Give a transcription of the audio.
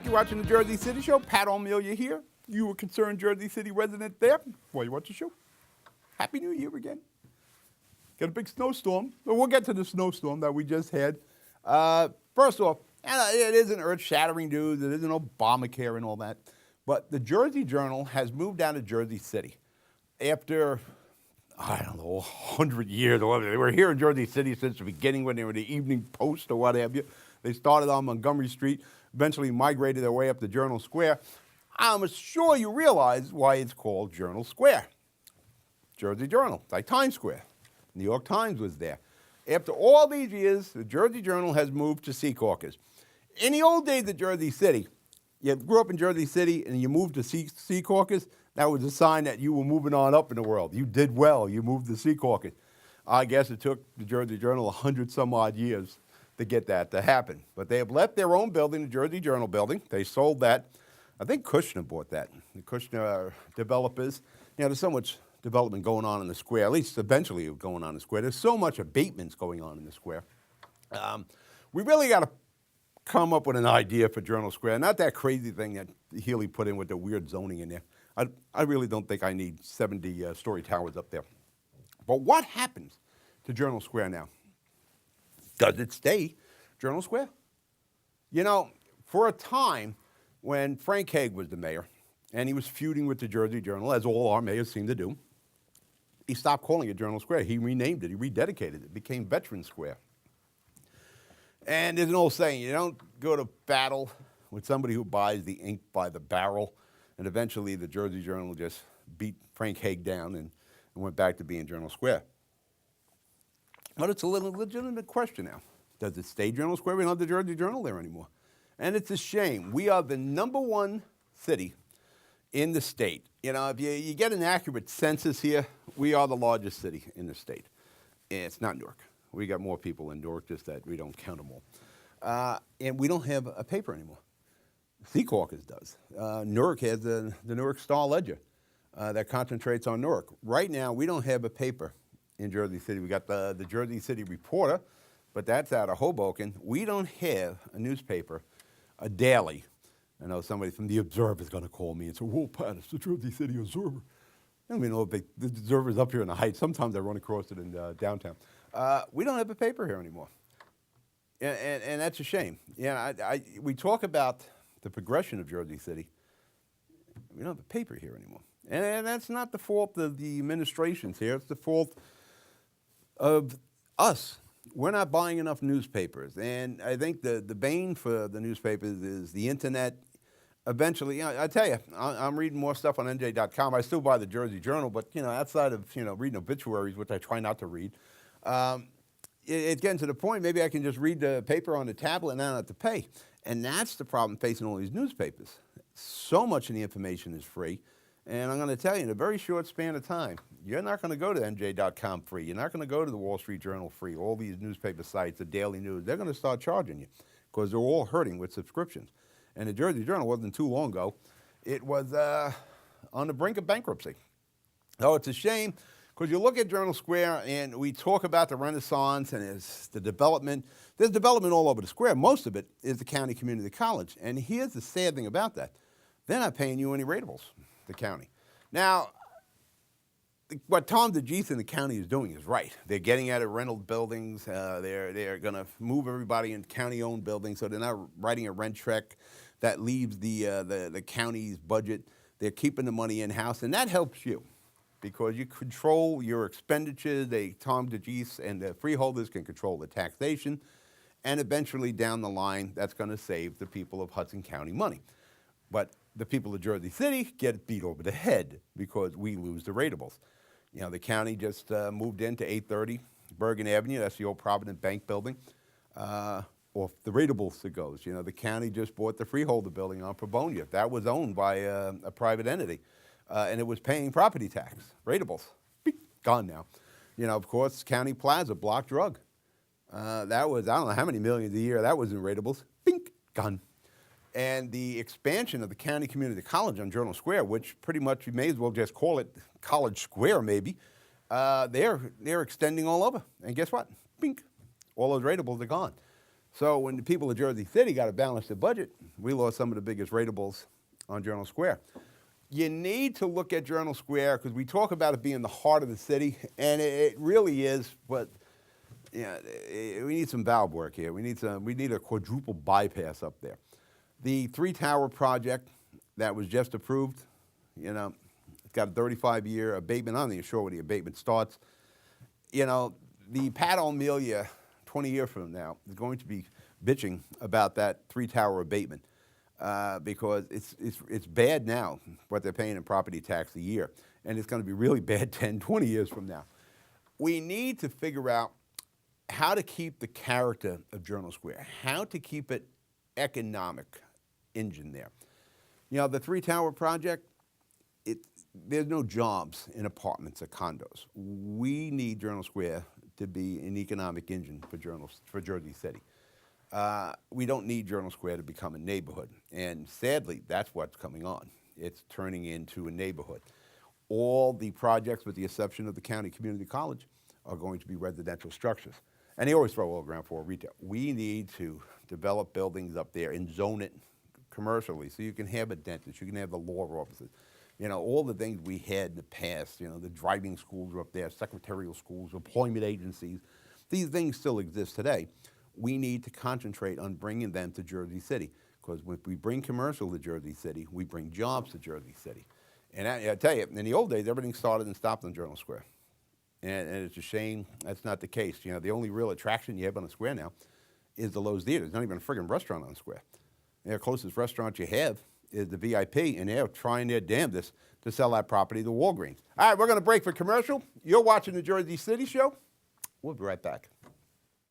You're watching the Jersey City Show. Pat O'Melia here. You a concerned Jersey City resident there? Well, you watch the show. Happy New Year again. Got a big snowstorm. Well, we'll get to the snowstorm that we just had. First off, it isn't earth-shattering news. It isn't Obamacare and all that. But the Jersey Journal has moved down to Jersey City after, I don't know, 100 years or whatever. They were here in Jersey City since the beginning when they were the Evening Post or what have you. They started on Montgomery Street, eventually migrated their way up to Journal Square. I'm sure you realize why it's called Journal Square. Jersey Journal, like Times Square. New York Times was there. After all these years, the Jersey Journal has moved to Secaucus. In the old days of Jersey City, you grew up in Jersey City and you moved to Secaucus, that was a sign that you were moving on up in the world. You did well. You moved to Secaucus. I guess it took the Jersey Journal 100 some odd years to get that to happen. But they have left their own building, the Jersey Journal building. They sold that. I think Kushner bought that. The Kushner developers. You know, there's so much development going on in the square, at least eventually going on in the square. There's so much abatements going on in the square. We really got to come up with an idea for Journal Square. Not that crazy thing that Healy put in with the weird zoning in there. I really don't think I need 70-story towers up there. But what happens to Journal Square now? Does it stay Journal Square? You know, for a time when Frank Hague was the mayor and he was feuding with the Jersey Journal, as all our mayors seem to do, he stopped calling it Journal Square. He renamed it. He rededicated it. It became Veteran Square. And there's an old saying, you don't go to battle with somebody who buys the ink by the barrel. And eventually the Jersey Journal just beat Frank Hague down and went back to being Journal Square. But it's a little legitimate question now. Does it stay Journal Square? We don't have the Jersey Journal there anymore. And it's a shame. We are the #1 city in the state. You know, if you get an accurate census here, we are the largest city in the state. It's not Newark. We got more people in Newark, just that we don't count them all. And we don't have a paper anymore. Secaucus does. Newark has the Newark Star-Ledger that concentrates on Newark. Right now, we don't have a paper in Jersey City. We got the Jersey City Reporter, but that's out of Hoboken. We don't have a newspaper, a daily. I know somebody from the Observer is going to call me and say, "Whoa, Pat, it's the Jersey City Observer." I don't even know if the Observer's up here in the Heights. Sometimes I run across it in downtown. We don't have a paper here anymore, and that's a shame. Yeah, we talk about the progression of Jersey City. We don't have a paper here anymore, and that's not the fault of the administrations here. It's the fault of us. We're not buying enough newspapers, and I think the bane for the newspapers is the internet. Eventually, you know, I tell you, I'm reading more stuff on NJ.com. I still buy the Jersey Journal, but you know, outside of reading obituaries, which I try not to read, it's getting to the point. Maybe I can just read the paper on the tablet and I don't have to pay. And that's the problem facing all these newspapers. So much of the information is free. And I'm going to tell you, in a very short span of time, you're not going to go to NJ.com free. You're not going to go to the Wall Street Journal free. All these newspaper sites, the Daily News, they're going to start charging you because they're all hurting with subscriptions. And the Jersey Journal wasn't too long ago. It was on the brink of bankruptcy. Oh, it's a shame because you look at Journal Square and we talk about the Renaissance and there's the development. There's development all over the square. Most of it is the county community college. And here's the sad thing about that. They're not paying you any rateables, the county. Now, what Tom DeGeese in the county is doing is right. They're getting out of rental buildings. They're going to move everybody in county-owned buildings, so they're not writing a rent check that leaves the county's budget. They're keeping the money in-house, and that helps you because you control your expenditures. Tom DeGeese and the freeholders can control the taxation, and eventually down the line, that's going to save the people of Hudson County money. But the people of Jersey City get beat over the head because we lose the rateables. You know, the county just moved into 830 Bergen Avenue. That's the old Provident Bank building. Or the rateables it goes. You know, the county just bought the freeholder building on Pavonia. That was owned by a private entity. And it was paying property tax. Rateables. Beep, gone now. You know, of course, County Plaza, block drug. That was, I don't know how many millions a year that was in rateables. Bink, gone. And the expansion of the County Community College on Journal Square, which pretty much you may as well just call it College Square maybe, they're extending all over. And guess what? Bink, all those rateables are gone. So when the people of Jersey City got to balance their budget, we lost some of the biggest ratables on Journal Square. You need to look at Journal Square because we talk about it being the heart of the city, and it really is, but yeah, we need some valve work here. We need a quadruple bypass up there. The 3-tower project that was just approved, you know, it's got a 35-year abatement. I'm not even sure when the abatement starts. You know, the Pat O'Melia 20 years from now is going to be bitching about that 3-tower abatement because it's bad now what they're paying in property tax a year, and it's going to be really bad 10, 20 years from now. We need to figure out how to keep the character of Journal Square, how to keep it economic engine there. You know, the 3-tower project, there's no jobs in apartments or condos. We need Journal Square to be an economic engine for Jersey City. We don't need Journal Square to become a neighborhood, and sadly, that's what's coming on. It's turning into a neighborhood. All the projects, with the exception of the County Community College, are going to be residential structures. And they always throw all ground floor retail. We need to develop buildings up there and zone it commercially so you can have a dentist, you can have the law offices. You know, all the things we had in the past, you know, the driving schools are up there, secretarial schools, employment agencies. These things still exist today. We need to concentrate on bringing them to Jersey City, because if we bring commercial to Jersey City, we bring jobs to Jersey City. And I tell you, in the old days, everything started and stopped on Journal Square. And it's a shame that's not the case. You know, the only real attraction you have on the square now is the Lowe's Theater. There's not even a friggin' restaurant on the square. The closest restaurant you have is the VIP, and they're trying their damnedest to sell that property to Walgreens. All right, we're going to break for commercial. You're watching the Jersey City Show. We'll be right back.